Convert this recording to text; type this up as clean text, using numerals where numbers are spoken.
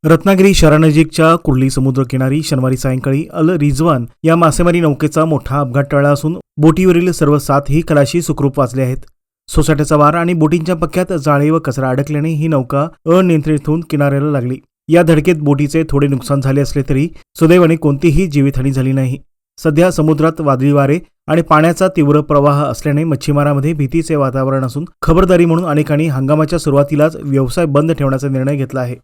रत्नागिरी शहरानजीकच्या कुर्ली समुद्रकिनारी शनिवारी सायंकाळी अल रिझवान या मासेमारी नौकेचा मोठा अपघात टळला असून बोटीवरील सर्व 7ही खलाशी सुखरूप वाचले आहेत. सोसाट्याचा वार आणि बोटींच्या पक्क्यात जाळे व कचरा अडकल्याने ही नौका अनियंत्रित होऊन किनाऱ्याला लागली. या धडकेत बोटीचे थोडे नुकसान झाले असले तरी सुदैवाने कोणतीही जीवितहानी झाली नाही. सध्या समुद्रात वादळी वारे आणि पाण्याचा तीव्र प्रवाह असल्याने मच्छीमारांमध्ये भीतीचे वातावरण असून खबरदारी म्हणून अनेकांनी हंगामाच्या सुरुवातीलाच व्यवसाय बंद ठेवण्याचा निर्णय घेतला आहे.